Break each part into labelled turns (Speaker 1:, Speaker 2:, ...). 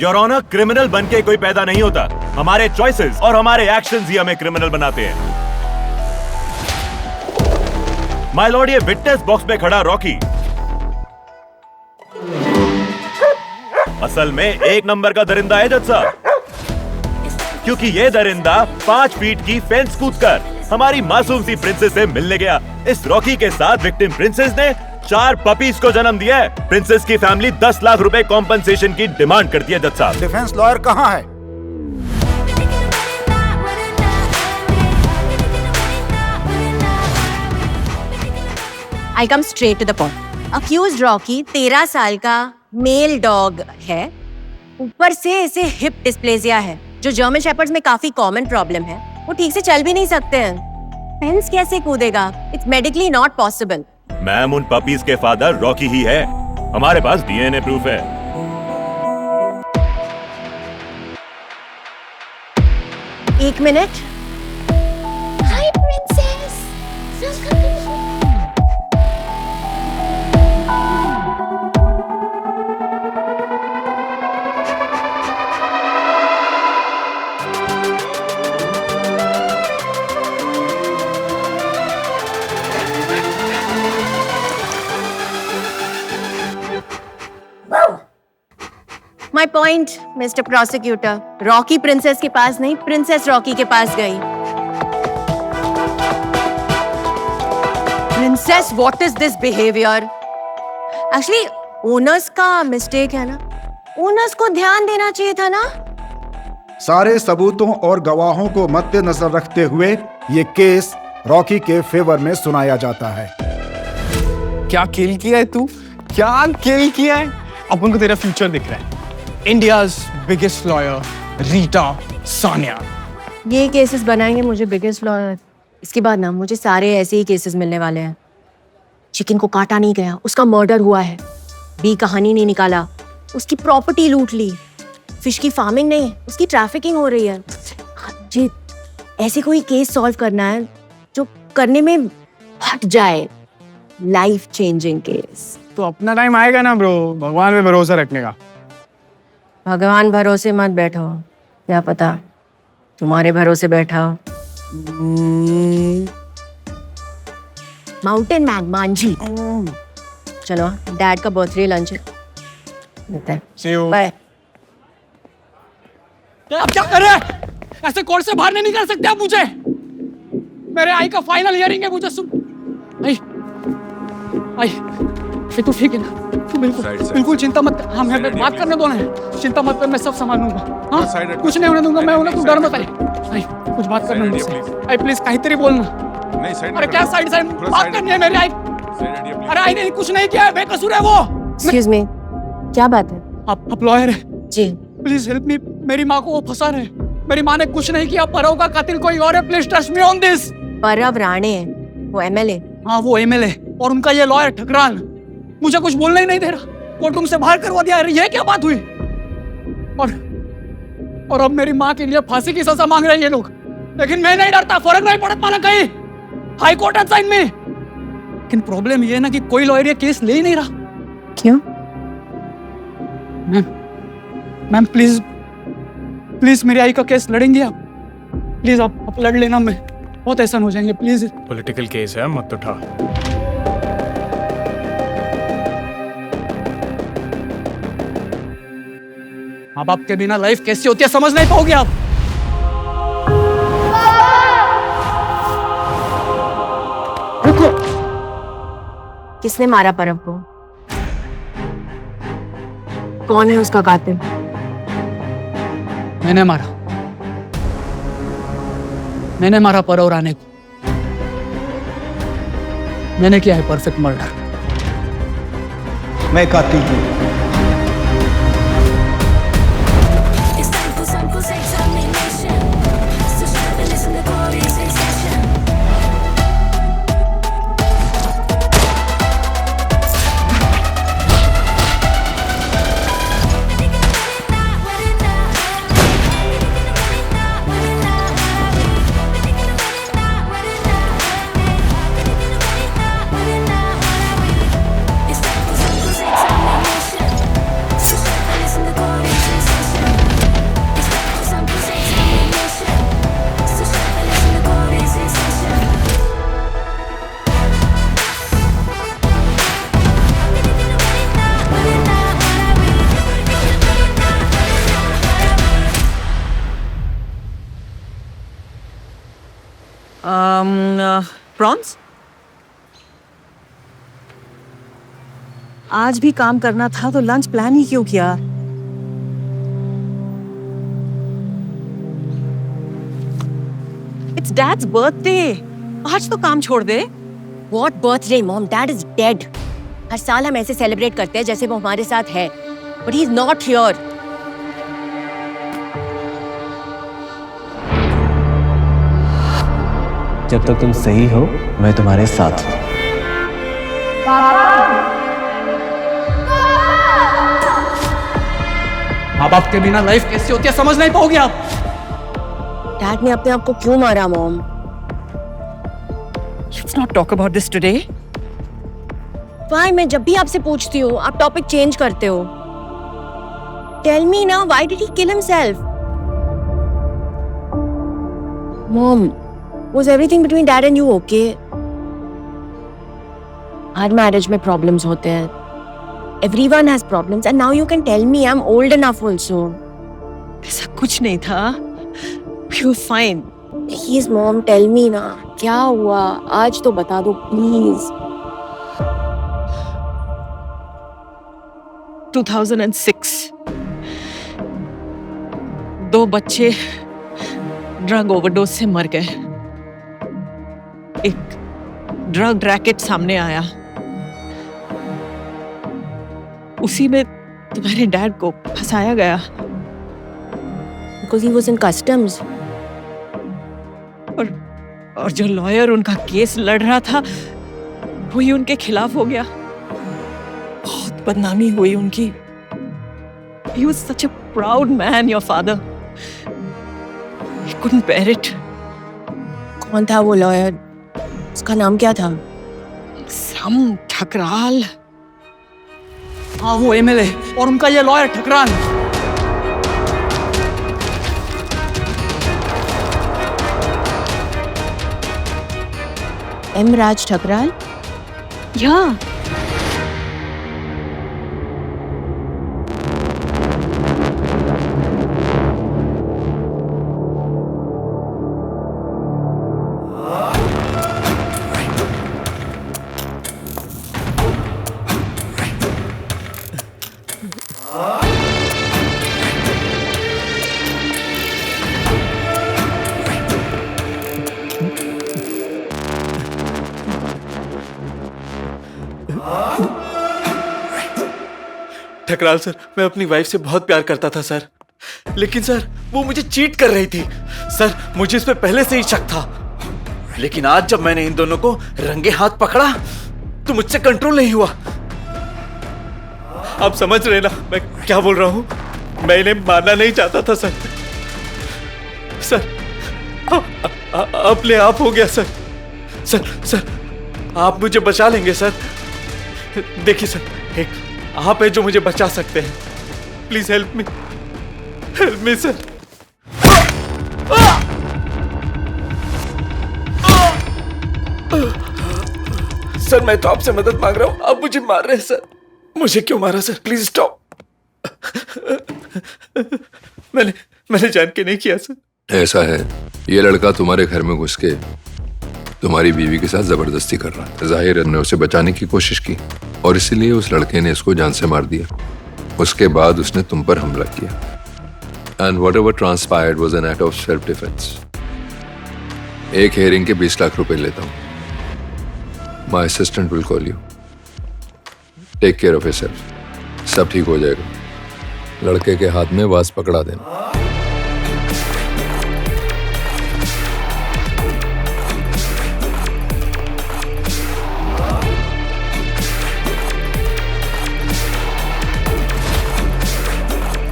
Speaker 1: Your honour, criminal बन के कोई पैदा नहीं होता। हमारे चॉइसेस और हमारे एक्शंस ही हमें क्रिमिनल बनाते हैं। माय लॉर्ड, ये विटनेस बॉक्स में खड़ा रॉकी असल में 1 नंबर का दरिंदा है जज साहब, क्योंकि ये दरिंदा 5 फीट की फेंस कूदकर हमारी मासूम सी प्रिंसेस से मिलने गया। इस रॉकी के साथ विक्टिम प्रिंसेस ने 4 पपीज को जन्म दिया है। प्रिंसेस की फैमिली 10 लाख रुपए कॉम्पनसेशन की डिमांड करती है जज साहब।
Speaker 2: डिफेंस लॉयर कहाँ है?
Speaker 3: I come straight to the point. Accused Rocky 13 साल का मेल डॉग है। ऊपर से इसे हिप डिस्प्लेजिया है, जो जर्मन शेपर्ड्स में काफी कॉमन प्रॉब्लम है। वो ठीक से चल भी नहीं सकते हैं। फेंस कैसे कूदेगा? It's medically not possible.
Speaker 1: Ma'am, उन पपीज के फादर रॉकी ही है। हमारे पास डीएनए प्रूफ है।
Speaker 3: एक minute. Hi princess. My point mister prosecutor, Rocky princess के पास नहीं, प्रिंसेस रॉकी के पास गई। Princess, what is this behaviour? Actually owners का मिस्टेक है ना, ओनर्स को ध्यान देना चाहिए था ना।
Speaker 2: सारे सबूतों और गवाहों को मद्देनजर रखते हुए ये केस रॉकी के फेवर में सुनाया जाता है।
Speaker 4: क्या खेल किया है तू? क्या खेल किया है? अपन को तेरा फ्यूचर दिख रहा है। India's biggest lawyer Rita Sania.
Speaker 3: ये केसेस बनाएंगे मुझे बिगेस्ट लॉयर। इसके बाद ना मुझे सारे ऐसे ही केसेस मिलने वाले हैं। चिकन को काटा नहीं गया, उसका मर्डर हुआ है। बी कहानी नहीं निकाला, उसकी प्रॉपर्टी लूट ली। फिश की फार्मिंग नहीं, उसकी ट्रैफिकिंग हो रही है। जी, ऐसे कोई केस सॉल्व करना है जो करने में हट जाए। Life changing case.
Speaker 4: तो अपना टाइम आएगा ना ब्रो, भगवान पे भरोसा रखने का।
Speaker 3: भगवान भरोसे मत बैठो, क्या पता तुम्हारे भरोसे बैठा हो। Mountain man Manjhi. चलो, डैड का बर्थडे लंच है।
Speaker 4: See you.
Speaker 3: बाय।
Speaker 4: अब क्या कर रहे हैं? ऐसे कोर्ट से बाहर नहीं निकल सकते आप मुझे। मेरे आई का फाइनल हियरिंग है, मुझे सुन। आई फिर तू ठीक है ना? तू बिल्कुल चिंता मत कर। हाँ, मैं बात करने दो ना, चिंता मत कर, मैं सब संभाल लूंगा। हाँ, कुछ नहीं होने दूंगा मैं, उन्हें तू डर मत। आई कुछ बात करना मुझसे। आई प्लीज कहीं तेरी बोलना। अरे क्या साइड बात करनी है मेरी? आई अरे आई नहीं, कुछ नहीं किया है, बेकसूर है वो।
Speaker 3: एक्सक्यूज मी, क्या बात है?
Speaker 4: आप लॉयर है
Speaker 3: जी।
Speaker 4: Please help me. मेरी माँ को वो फंसा रहे। मेरी माँ ने कुछ नहीं किया, परव का कातिल कोई और है। Please trust me on this.
Speaker 3: परव राणे, वो एमएलए।
Speaker 4: हाँ, वो एमएलए और उनका ये लॉयर ठकराल मुझे कुछ बोलने ही नहीं दे रहा। कोर्ट रूम से बाहर करवा दिया। ये क्या बात हुई? और अब मेरी माँ के लिए फांसी की सजा मांग रहे हैं ये लोग। लेकिन मैं नहीं डरता, फर्क नहीं पड़ता माना कहीं हाई कोर्ट एंड साइन में। लेकिन प्रॉब्लम ये है ना कि कोई लॉयर ये केस ले ही नहीं रहा।
Speaker 3: क्यों?
Speaker 4: मैम प्लीज मेरी आई का केस लड़ेंगे आप? प्लीज आप लड़ लेना, मैं बहुत एहसान हो जाएंगे प्लीज।
Speaker 5: पॉलिटिकल केस है, मत उठा।
Speaker 4: माँ बाप के बिना लाइफ कैसी होती है समझ नहीं पाओगे आप।
Speaker 3: रुको। किसने मारा परव को? कौन है उसका कातिल?
Speaker 4: मैंने मारा परव राणे को। मैंने किया है परफेक्ट मर्डर।
Speaker 2: मैं कातिल हूँ।
Speaker 6: प्रॉन्स? आज भी काम करना था तो लंच प्लान ही क्यों किया? इट्स डैड्स बर्थडे, आज तो काम छोड़ दे।
Speaker 3: What birthday, mom? Dad is dead. हर साल हम ऐसे सेलिब्रेट करते हैं जैसे वो हमारे साथ है. But he's not here.
Speaker 7: जब तक तुम सही हो मैं तुम्हारे साथ हूँ।
Speaker 4: माँ बाप के बिना लाइफ कैसी होती है समझ नहीं पाओगे आप।
Speaker 3: Dad ने अपने आप को क्यों मारा, mom?
Speaker 6: Let's not talk about this today.
Speaker 3: Why? मैं जब भी आपसे पूछती हूँ आप टॉपिक चेंज करते हो. Tell me now, why did he kill himself? Mom, was everything between Dad and you okay? Her marriage में प्रॉब्लम्स होते हैं. Everyone has problems, and now you can tell me I'm old enough also.
Speaker 6: ऐसा कुछ नहीं था. We were fine.
Speaker 3: Please, mom, tell me ना क्या हुआ. आज तो बता दो please.
Speaker 6: 2006 दो बच्चे ड्रग ओवरडोज से मर गए. एक ड्रग रैकेट सामने आया, उसी में तुम्हारे डैड को फंसाया गया.
Speaker 3: Because he was in customs.
Speaker 6: और जो लॉयर उनका केस लड़ रहा था वही उनके खिलाफ हो गया. बहुत बदनामी हुई उनकी. He was such a proud man, your father. He couldn't bear it.
Speaker 3: कौन था वो लॉयर? उसका नाम क्या था?
Speaker 6: Some ठकराल.
Speaker 4: हाँ वो एमएलए और उनका ये lawyer Thakral.
Speaker 3: M. Raj Thakral?
Speaker 6: Yeah.
Speaker 8: Thakral sir, मैं अपनी वाइफ से बहुत प्यार करता था सर, लेकिन सर वो मुझे चीट कर रही थी. सर मुझे इस पे पहले से ही शक था, लेकिन आज जब मैंने इन दोनों को रंगे हाथ पकड़ा तो मुझसे कंट्रोल नहीं हुआ. आप समझ रहे ना मैं क्या बोल रहा हूँ. मैं इन्हें मारना नहीं चाहता था सर. सर अपने आप हो गया सर. सर आप मुझे बचा लेंगे सर. देखिए सर, एक आप है जो मुझे बचा सकते हैं. Please help me sir. Sir मैं तो आपसे मदद मांग रहा हूं, आप मुझे मार रहे हैं सर. मुझे क्यों मारा सर? Please stop. मैंने जान के नहीं किया सर.
Speaker 9: ऐसा है, ये लड़का तुम्हारे घर में घुस के तुम्हारी बीवी के साथ जबरदस्ती कर रहा था. जाहिर है ने उसे बचाने की कोशिश की और इसीलिए उस लड़के ने इसको जान से मार दिया. उसके बाद उसने तुम पर हमला किया. And whatever transpired was an act of self defence. एक हेयरिंग के 20 लाख रुपए लेता हूं. My assistant will call you. Take care of yourself. सब ठीक हो जाएगा. लड़के के हाथ में वास पकड़ा देना.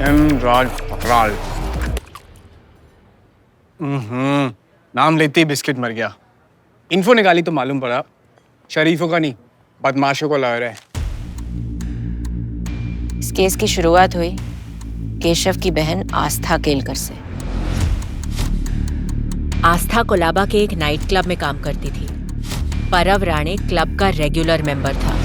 Speaker 5: M. Raj Thakral. नाम लेते ही बिस्किट मर गया. इन्फो निकाली तो मालूम पड़ा शरीफों का नहीं बदमाशों को लॉयर है.
Speaker 3: इस केस की शुरुआत हुई केशव की बहन आस्था केलकर से. आस्था कोलाबा के एक नाइट क्लब में काम करती थी. परव राणे क्लब का रेगुलर मेंबर था.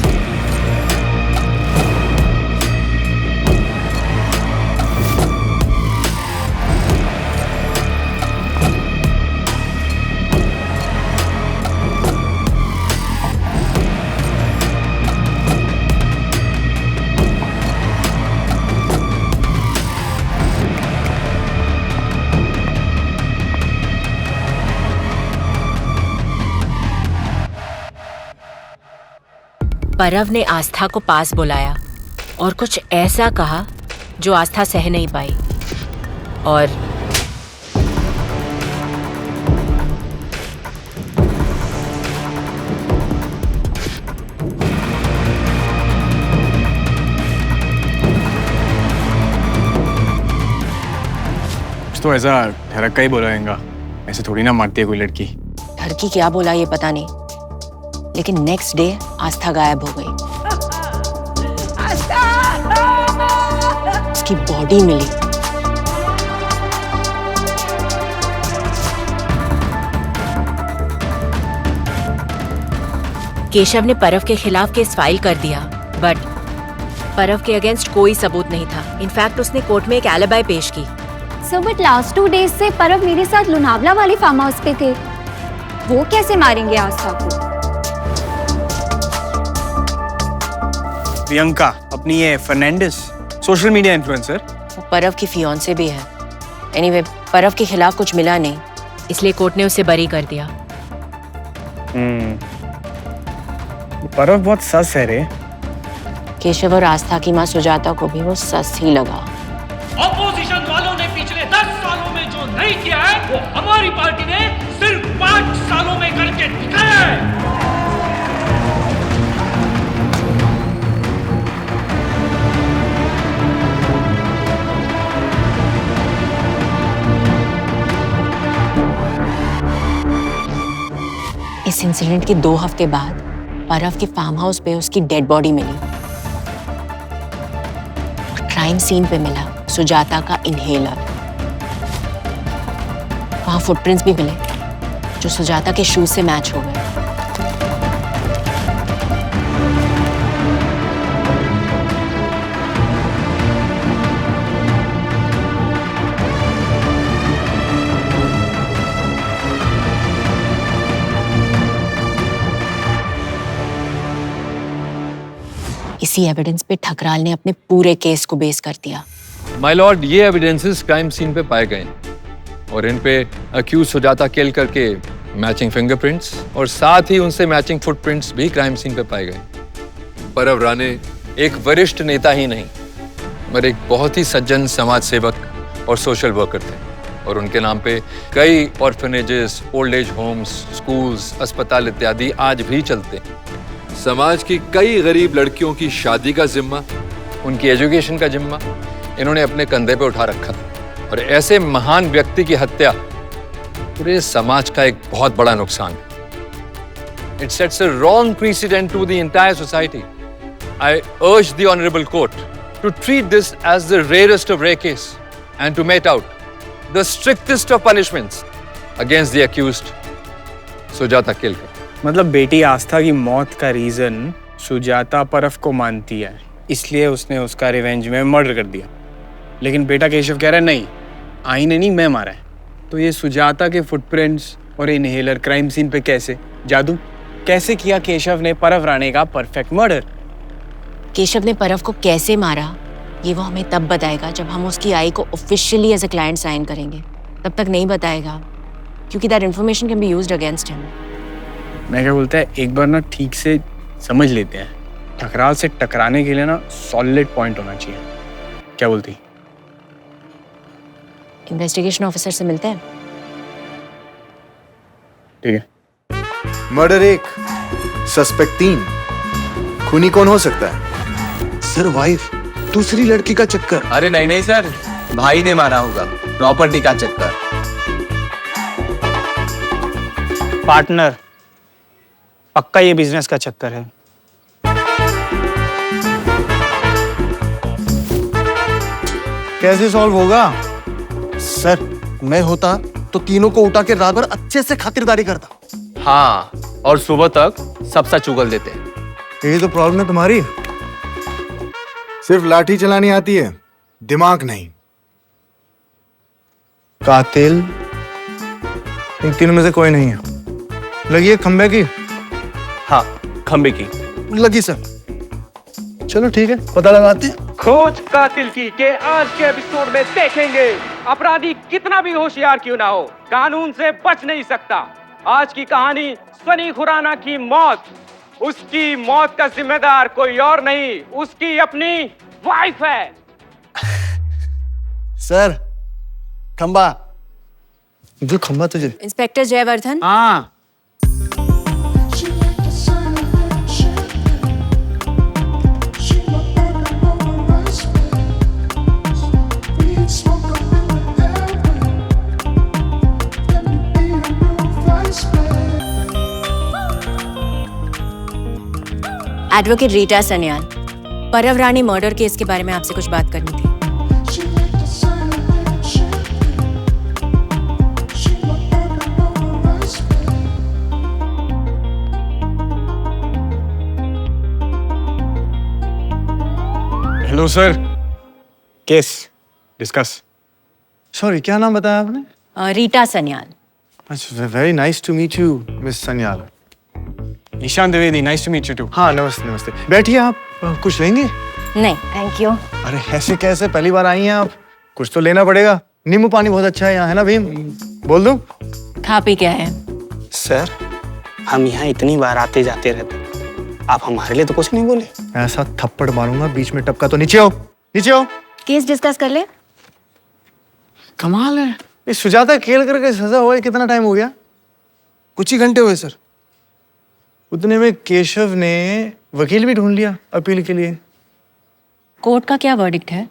Speaker 3: परव ने आस्था को पास बुलाया और कुछ ऐसा कहा जो आस्था सह नहीं पाई और
Speaker 5: तो ऐसा ठरक ही बोला रहेगा, ऐसे थोड़ी ना मारती है कोई लड़की।
Speaker 3: लड़की क्या बोला ये पता नहीं, लेकिन नेक्स्ट डे आस्था गायब हो गई। उसकी बॉडी मिली। केशव ने परव के खिलाफ केस फाइल कर दिया, बट परव के अगेंस्ट कोई सबूत नहीं था। इनफैक्ट उसने कोर्ट में एक एलिबाई पेश की।
Speaker 10: सो बट लास्ट 2 डेज से परव मेरे साथ लोनावला वाले फार्म हाउस पे थे। वो कैसे मारेंगे आस्था को?
Speaker 5: प्रियंका, अपनी ये फर्नांडिस सोशल मीडिया इन्फ्लुएंसर,
Speaker 3: वो परव की फियांसे भी है। एनीवे, परव के खिलाफ कुछ मिला नहीं, इसलिए कोर्ट ने उसे बरी कर दिया।
Speaker 5: परव बहुत सस है रे।
Speaker 3: केशव और आस्था की माँ सुजाता को भी वो सस ही लगा।
Speaker 4: ऑपोजिशन वालों ने पिछले 10 सालों में जो नहीं किया है वो हमारी पार्टी ने सिर्फ 5 सालों में करके दिखाया है।
Speaker 3: इस इंसिडेंट के 2 हफ्ते बाद परव के फार्म हाउस पे उसकी डेड बॉडी मिली। क्राइम सीन पे मिला सुजाता का इनहेलर। वहां फुटप्रिंट्स भी मिले जो सुजाता के शूज से मैच हो गए। इसी एविडेंस पे ठकराल ने अपने पूरे केस को बेस कर दिया।
Speaker 9: माय लॉर्ड, ये एविडेंसेस क्राइम सीन पे पाए गए और इन पे अक्यूज सुजाता केलकर के मैचिंग फिंगरप्रिंट्स और साथ ही उनसे मैचिंग फुटप्रिंट्स भी क्राइम सीन पे पाए गए। परव राणे एक वरिष्ठ नेता ही नहीं, मगर एक बहुत ही सज्जन समाज सेवक और सोशल वर्कर थे और उनके नाम पे कई orphanages, old age homes, schools, अस्पताल इत्यादि आज भी चलते हैं। समाज की कई गरीब लड़कियों की शादी का जिम्मा, उनकी एजुकेशन का जिम्मा इन्होंने अपने कंधे पे उठा रखा था और ऐसे महान व्यक्ति की हत्या पूरे समाज का एक बहुत बड़ा नुकसान है। It sets a wrong precedent to the entire society. I urge the honorable court to treat this as the rarest of rare case and to mete out the strictest of punishments against the accused Sujata Kelkar.
Speaker 5: मतलब बेटी आस्था की मौत का reason Sujata परव को मानती है, इसलिए उसने उसका रिवेंज में मर्डर कर दिया। लेकिन बेटा केशव कह रहा है नहीं, आई ने नहीं, मैं मारा है। तो ये सुजाता के फुटप्रिंट्स और इनहेलर क्राइम सीन पे कैसे? जादू कैसे किया केशव ने परव राणे का परफेक्ट मर्डर?
Speaker 3: केशव ने परव को कैसे मारा ये वो हमें तब बताएगा जब हम उसकी आई को officially as a client sign करेंगे। तब तक नहीं बताएगा क्योंकि that information can be used against him.
Speaker 5: मैं क्या बोलता है, एक बार ना ठीक से समझ लेते हैं। ठकराल से टकराने के लिए ना सॉलिड पॉइंट होना चाहिए। क्या बोलती?
Speaker 3: इन्वेस्टिगेशन ऑफिसर से मिलते हैं।
Speaker 5: ठीक है।
Speaker 11: Murder 1, suspect 3। खूनी कौन हो सकता है?
Speaker 12: सर वाइफ, दूसरी लड़की का चक्कर।
Speaker 7: अरे नहीं नहीं सर, भाई ने मारा होगा, प्रॉपर्टी का चक्कर।
Speaker 5: पार्टनर, पक्का ये बिजनेस का चक्कर है।
Speaker 12: कैसे सॉल्व होगा? सर मैं होता तो तीनों को उठा के रात भर अच्छे से खातिरदारी करता।
Speaker 7: हाँ, और सुबह तक सब सच उगल देते।
Speaker 12: यही तो प्रॉब्लम है तुम्हारी।
Speaker 11: सिर्फ लाठी चलानी आती है, दिमाग नहीं।
Speaker 12: कातिल इन तीनों में से कोई नहीं है। लगी है खंबे की?
Speaker 7: हाँ, खंबे की
Speaker 12: लगी सर। चलो ठीक है, पता लगाते हैं।
Speaker 4: खोज कातिल की के आज के एपिसोड में देखेंगे। अपराधी कितना भी होशियार क्यों ना हो, कानून से बच नहीं सकता। आज की कहानी सनी खुराना की मौत।
Speaker 5: उसकी मौत का जिम्मेदार कोई और नहीं, उसकी अपनी वाइफ है।
Speaker 12: सर, खंबा। जो खंबा तुझे।
Speaker 3: इंस्पेक्टर जयवर्धन।
Speaker 5: हाँ।
Speaker 3: एडवोकेट रीटा सन्याल, परव रानी मर्डर केस के बारे में आपसे कुछ बात करनी थी।
Speaker 5: Hello sir, case discuss.
Speaker 12: Sorry, क्या नाम बताया आपने?
Speaker 3: रीटा सन्याल।
Speaker 12: अच्छा, very nice to meet you miss Sanyal.
Speaker 5: Ishaan Dwivedi, nice to meet you too.
Speaker 12: हाँ, नमस्ते नमस्ते। बैठिए, आप कुछ लेंगे?
Speaker 3: नहीं थैंक यू।
Speaker 12: अरे ऐसे कैसे, पहली बार आई हैं आप, कुछ तो लेना पड़ेगा। नींबू पानी बहुत अच्छा है यहाँ, है ना भीम? बोल दूं?
Speaker 3: खा पी क्या है?
Speaker 5: सर, हम यहाँ इतनी बार आते जाते रहते, आप हमारे लिए तो कुछ नहीं बोले।
Speaker 12: ऐसा थप्पड़ मारूंगा बीच में टपका तो नीचे आओ, नीचे आओ।
Speaker 3: केस डिस्कस कर ले।
Speaker 12: कमाल है, इस सुजाता केलकर के सजा हुआ कितना टाइम हो गया?
Speaker 5: कुछ ही घंटे हुए सर।
Speaker 12: उतने में केशव ने वकील भी ढूंढ लिया अपील के लिए।
Speaker 3: कोर्ट का क्या वर्डिक्ट है?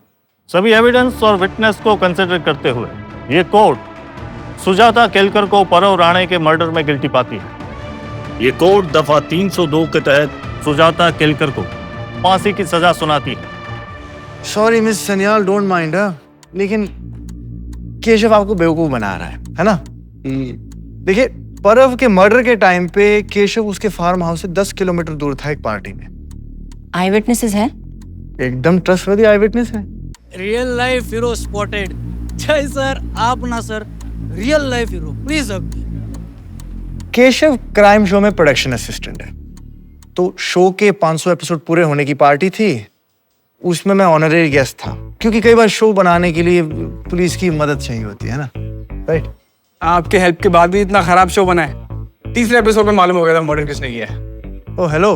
Speaker 13: सभी एविडेंस और विटनेस को कंसिडर करते हुए ये कोर्ट सुजाता केलकर को परव राणे के मर्डर में गिल्टी पाती है। ये कोर्ट दफा 302 के तहत सुजाता केलकर को फांसी की सजा सुनाती है।
Speaker 12: Sorry miss Sanyal, don't mind, लेकिन केशव आपको बेवकूफ बना रहा है ना? देखिए, परव के मर्डर के टाइम पे केशव उसके फार्म हाउस से 10 किलोमीटर दूर था एक पार्टी में।
Speaker 3: आई विटनेसेस है?
Speaker 12: एकदम ट्रस्टवर्दी आई विटनेस है।
Speaker 4: Real life hero spotted. जय सर, आप ना sir, real life hero, please. अब
Speaker 12: केशव क्राइम शो में प्रोडक्शन असिस्टेंट है, तो शो के 500 एपिसोड पूरे होने की पार्टी थी, उसमें मैं ऑनरेरी गेस्ट था, क्योंकि कई बार शो बनाने के लिए पुलिस की मदद चाहिए होती है ना, राइट?
Speaker 5: आपके हेल्प के बाद भी इतना खराब शो बना है। तीसरे एपिसोड में मालूम हो गया था मर्डर किसने किया है।
Speaker 12: ओ हेलो,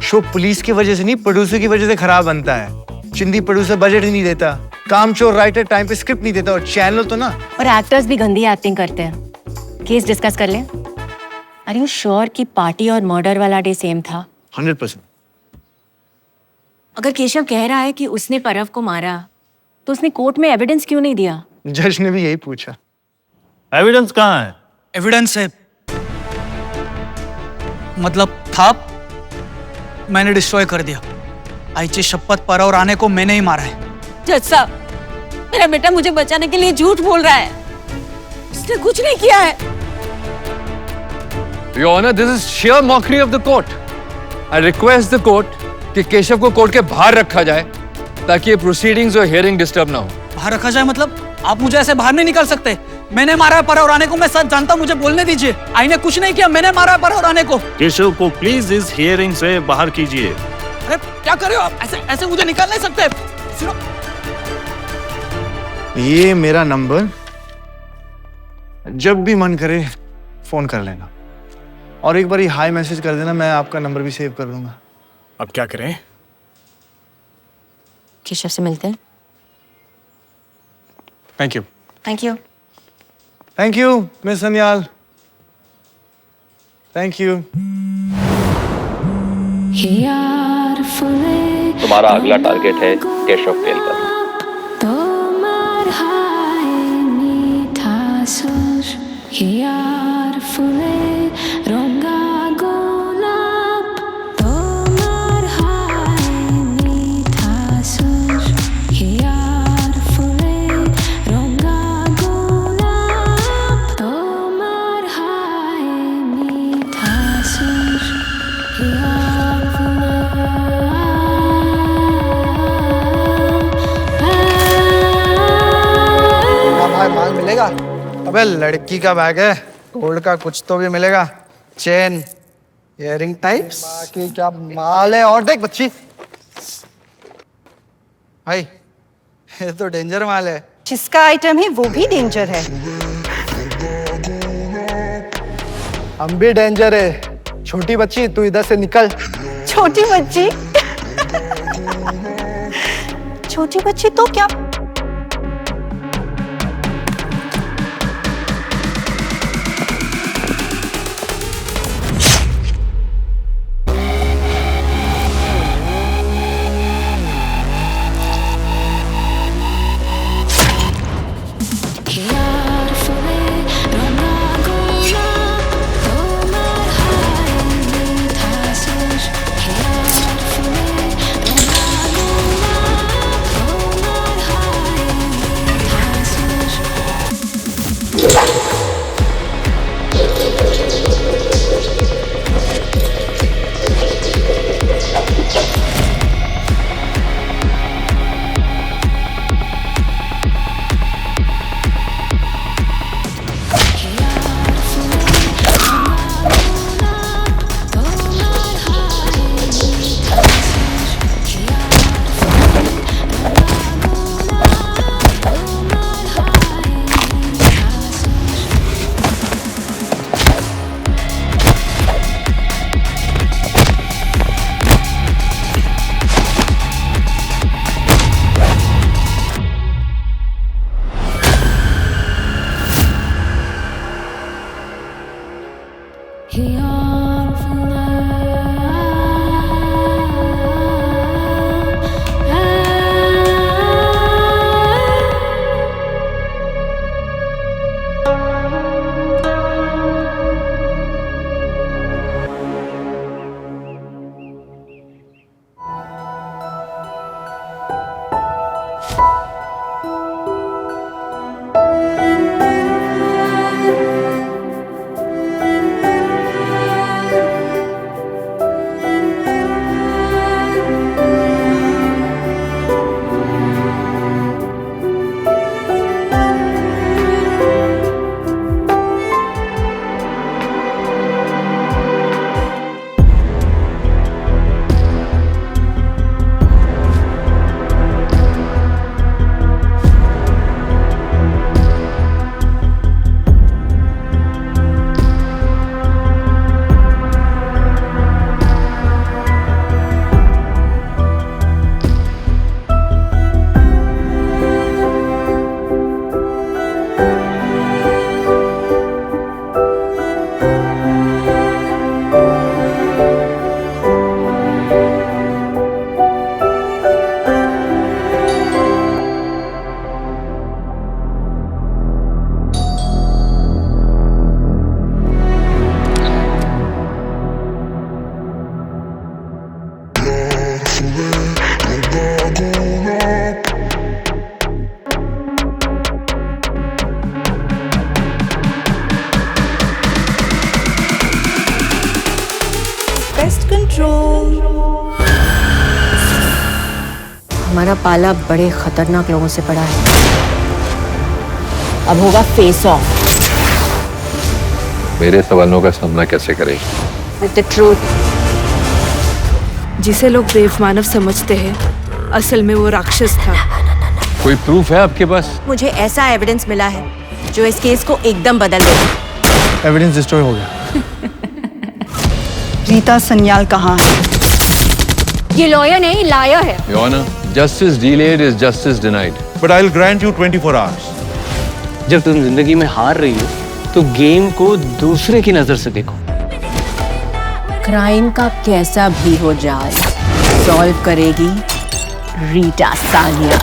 Speaker 12: शो पुलिस की वजह से नहीं, प्रोड्यूसर की वजह से खराब बनता है। चिंदी प्रोड्यूसर बजट ही नहीं देता, कामचोर राइटर टाइम पे स्क्रिप्ट नहीं देता, और चैनल तो ना।
Speaker 3: और एक्टर्स भी गंदी एक्टिंग करते हैं। केस डिस्कस कर ले। आर यू श्योर कि पार्टी और मर्डर वाला डे सेम था?
Speaker 12: 100%।
Speaker 3: अगर केशव कह रहा है कि उसने परव को मारा, तो उसने कोर्ट में एविडेंस क्यों नहीं दिया?
Speaker 12: जज ने भी यही पूछा।
Speaker 13: एविडेंस कहाँ है?
Speaker 4: एविडेंस है, मतलब था, मैंने डिस्ट्रॉय कर दिया। आईची शपथ, परव राणे को मैंने ही मारा है।
Speaker 6: जज साहब, मेरा बेटा मुझे बचाने के लिए झूठ बोल रहा है, इसने कुछ नहीं किया है।
Speaker 9: Your Honor, this is sheer mockery of the court. I request the court कि केशव को कोर्ट के बाहर रखा जाए ताकि ये प्रोसीडिंग्स और हियरिंग डिस्टर्ब ना हो।
Speaker 4: बाहर रखा जाए मतलब? आप मुझे ऐसे बाहर नहीं निकाल सकते। मैंने मारा है परव राणे को, मैं सच जानता हूं, मुझे बोलने दीजिए। आई ने कुछ नहीं किया, मैंने मारा है परव राणे को।
Speaker 13: केशव को प्लीज इस हियरिंग से बाहर कीजिए।
Speaker 4: अरे क्या कर रहे हो आप? ऐसे मुझे निकाल नहीं सकते। सुनो,
Speaker 12: ये मेरा नंबर, जब भी मन करे फोन कर लेना, और एक बार ही हाई मैसेज कर देना, मैं आपका नंबर भी सेव कर लूंगा।
Speaker 5: अब क्या करें?
Speaker 3: केशव से मिलते हैं।
Speaker 5: Thank you.
Speaker 3: Thank you.
Speaker 12: Thank you miss Sanyal, thank you.
Speaker 14: तुम्हारा अगला टारगेट है केशव केलकर।
Speaker 12: माल मिलेगा? अबे लड़की का बैग है, गोल्ड का कुछ तो भी मिलेगा। चेन, इयरिंग टाइप्स, बाकी क्या माल है? और देख बच्ची भाई, ये तो डेंजर माल है।
Speaker 6: जिसका आइटम है वो भी डेंजर है।
Speaker 12: हम भी डेंजर है, छोटी बच्ची तू इधर से निकल।
Speaker 6: छोटी बच्ची? छोटी बच्ची तो क्या?
Speaker 3: हमारा पाला बड़े खतरनाक लोगों से पड़ा है। अब होगा फेस ऑफ।
Speaker 9: मेरे सवालों का सामना कैसे करेगी?
Speaker 3: With the truth.
Speaker 6: जिसे लोग बेवमानव समझते हैं, असल में वो राक्षस था।
Speaker 9: कोई प्रूफ है आपके पास?
Speaker 3: मुझे ऐसा एविडेंस मिला है जो इस केस को एकदम बदल देगा।
Speaker 12: एविडेंस डिस्ट्रॉय हो गया।
Speaker 6: रीता सन्याल कहाँ है?
Speaker 3: ये लॉयर नहीं, लायर है।
Speaker 9: Your Honor, justice delayed is justice denied.
Speaker 13: But I'll grant you 24 hours.
Speaker 5: जब तुम जिंदगी में हार रही हो तो गेम को दूसरे की नजर से देखो।
Speaker 3: क्राइम का कैसा भी हो जाए, सॉल्व करेगी रीटा सानिया।